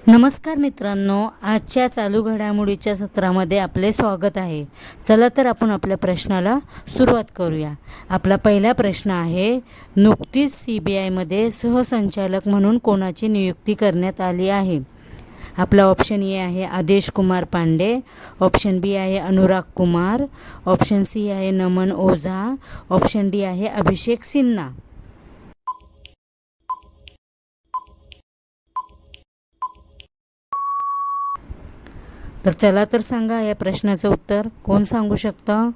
नमस्कार मित्रांनो, आजच्या चालू घडामोडीच्या सत्रामध्ये आपले स्वागत आहे। चला तर आपण आपल्या प्रश्नाला सुरुवात करूया। आपला पहिला प्रश्न आहे, नुकतीच CBIमध्ये सहसंचालक म्हणून कोणाची नियुक्ती करण्यात आली आहे? आपला ऑप्शन ए आहे आदेश कुमार पांडे, ऑप्शन बी आहे अनुराग कुमार, ऑप्शन सी आहे नमन ओझा, ऑप्शन डी आहे अभिषेक सिन्हा। तर चला तर सांगा या प्रश्नाचं उत्तर कोण सांगू शकतं?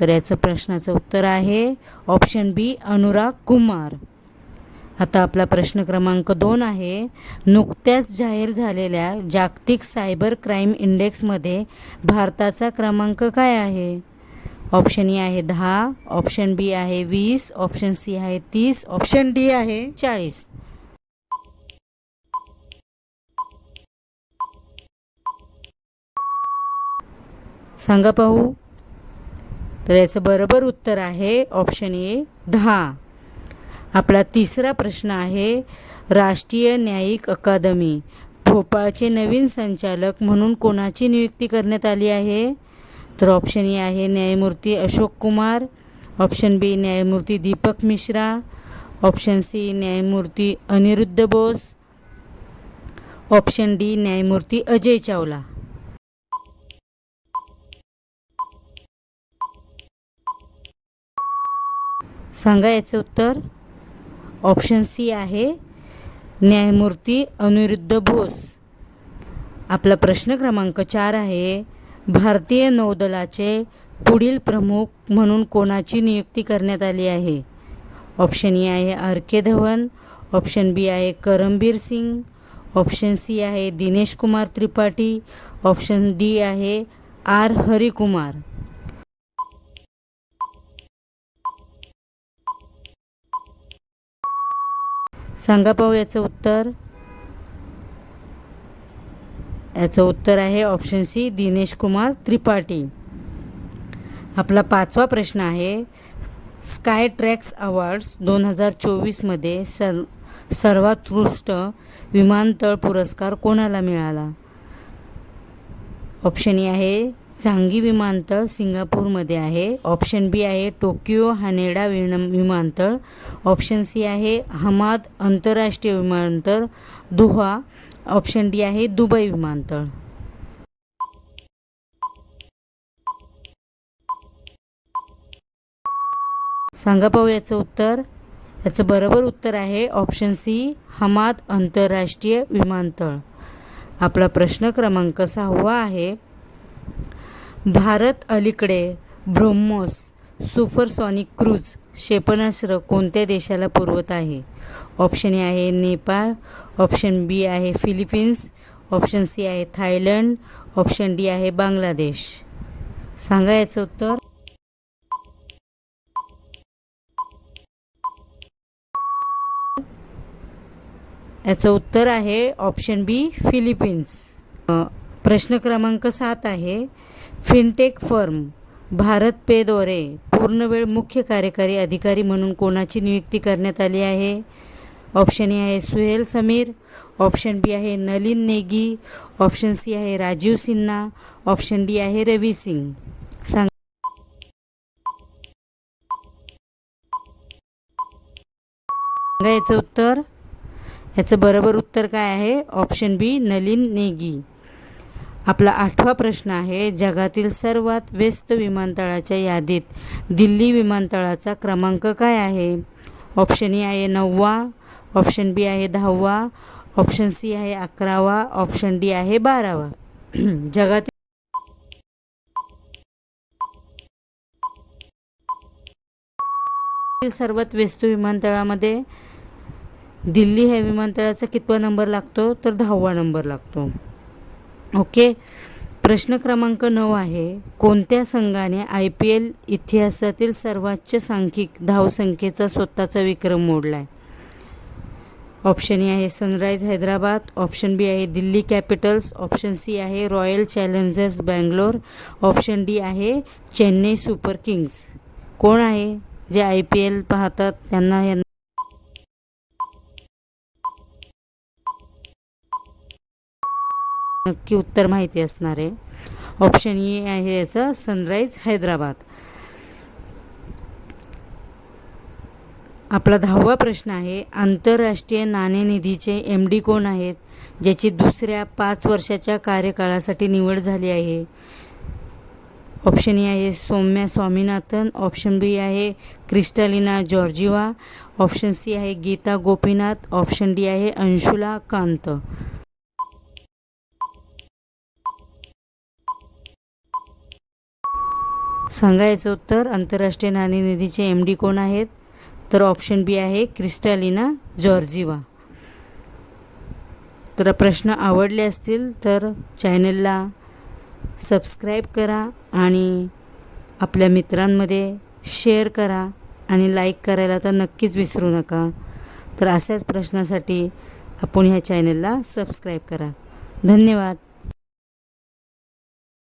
तर याचं प्रश्नाचं उत्तर आहे ऑप्शन बी अनुराग कुमार। आता आपला प्रश्न क्रमांक 2 आहे, नुकत्याच जाहीर झालेल्या जागतिक सायबर क्राईम इंडेक्समध्ये भारताचा क्रमांक काय आहे? ऑप्शन ए आहे 10, ऑप्शन बी आहे 20, ऑप्शन सी आहे 30, ऑप्शन डी आहे 40। सांगा पाहू। तर याचं बरोबर उत्तर आहे ऑप्शन ए 10। आपला तिसरा प्रश्न आहे, राष्ट्रीय न्यायिक अकादमी भोपाळचे नवीन संचालक म्हणून कोणाची नियुक्ती करण्यात आली आहे? तर ऑप्शन ए आहे न्यायमूर्ती अशोक कुमार, ऑप्शन बी न्यायमूर्ती दीपक मिश्रा, ऑप्शन सी न्यायमूर्ती अनिरुद्ध बोस, ऑप्शन डी न्यायमूर्ती अजय चावला। सांगा याचं उत्तर। ऑप्शन सी आहे न्यायमूर्ती अनिरुद्ध बोस। आपला प्रश्न क्रमांक 4 आहे, भारतीय नौदलाचे पुढील प्रमुख म्हणून कोणाची नियुक्ती करण्यात आली आहे? ऑप्शन ए आहे RK धवन, ऑप्शन बी आहे करमबीर सिंग, ऑप्शन सी आहे दिनेश कुमार त्रिपाठी, ऑप्शन डी आहे R हरिकुमार। सांगा पाहू याचं उत्तर। याचं उत्तर आहे ऑप्शन सी दिनेश कुमार त्रिपाठी। आपला 5वा प्रश्न आहे, स्काय ट्रॅक्स अवॉर्ड्स 2024मध्ये सर्वोत्कृष्ट विमानतळ पुरस्कार कोणाला मिळाला? ऑप्शन ए आहे चांगी विमानतळ सिंगापूरमध्ये आहे, ऑप्शन बी आहे टोकियो हानेडा विमानतळ, ऑप्शन सी आहे हमाद आंतरराष्ट्रीय विमानतळ दोहा, ऑप्शन डी आहे दुबई विमानतळ। सांगा पाहू याचं उत्तर। याचं बरोबर उत्तर आहे ऑप्शन सी हमाद आंतरराष्ट्रीय विमानतळ। आपला प्रश्न क्रमांक 6 आहे, भारत अलीकडे ब्रह्मोस सुपरसॉनिक क्रूझ क्षेपणास्त्र कोणत्या देशाला पुरवत आहे? ऑप्शन ए आहे नेपाळ, ऑप्शन बी आहे फिलिपिन्स, ऑप्शन सी आहे थायलंड, ऑप्शन डी आहे बांगलादेश। सांगा याचं उत्तर। याचं उत्तर आहे ऑप्शन बी फिलिपिन्स। प्रश्न क्रमांक 7 आहे, फिनटेक फर्म भारत पेद्वारे पूर्णवेळ मुख्य कार्यकारी अधिकारी म्हणून कोणाची नियुक्ती करण्यात आली आहे? ऑप्शन ए आहे सुहेल समीर, ऑप्शन बी आहे नलिन नेगी, ऑप्शन सी आहे राजीव सिन्हा, ऑप्शन डी आहे रवी सिंग। सांगा याचं उत्तर। याचं बरोबर उत्तर काय आहे? ऑप्शन बी नलिन नेगी। आपला 8वा प्रश्न आहे, जगातील सर्वात व्यस्त विमानतळाच्या यादीत दिल्ली विमानतळाचा क्रमांक काय आहे? ऑप्शन ए आहे 9वा, ऑप्शन बी आहे 10वा, ऑप्शन सी आहे 11वा, ऑप्शन डी आहे 12वा। जगातील सर्वात व्यस्त विमानतळामध्ये दिल्ली ह्या विमानतळाचा कितवा नंबर लागतो? तर 10वा नंबर लागतो। ओके। प्रश्न क्रमांक 9 आहे, कोणत्या संघाने IPL इतिहासातील सर्वोच्च सांख्यिक धावसंख्येचा स्वतःचा विक्रम मोडलाय? ऑप्शन ए आहे सनराइज हैदराबाद, ऑप्शन बी आहे दिल्ली कॅपिटल्स, ऑप्शन सी आहे royal challengers Bangalore, option D आहे चेन्नई सुपर किंग्स। कोण आहे जे IPL पाहतात त्यांना नक्की उत्तर माहिती असणार आहे. ऑप्शन ए आहे याचं सनराईज हैदराबाद. आपला 10वा प्रश्न आहे, आंतरराष्ट्रीय नाणेनिधीचे MD कोण आहेत ज्याची दुसऱ्या 5 वर्षाच्या कार्यकाळासाठी निवड झाली आहे? ऑप्शन ए आहे सौम्या स्वामीनाथन, ऑप्शन बी आहे क्रिस्टलिना जॉर्जिवा, ऑप्शन सी आहे गीता गोपीनाथ, ऑप्शन डी आहे अंशुला कांत. सांगा याचं उत्तर. आंतरराष्ट्रीय नाणेनिधीचे MD कोण आहेत? तर ऑप्शन बी आहे क्रिस्टलिना जॉर्जिवा. तर प्रश्न आवडले असतील तर चॅनलला सबस्क्राईब करा आणि आपल्या मित्रांमध्ये शेअर करा आणि लाईक करायला तर नक्कीच विसरू नका. तर अशाच प्रश्नासाठी आपण ह्या चॅनलला सबस्क्राईब करा. धन्यवाद.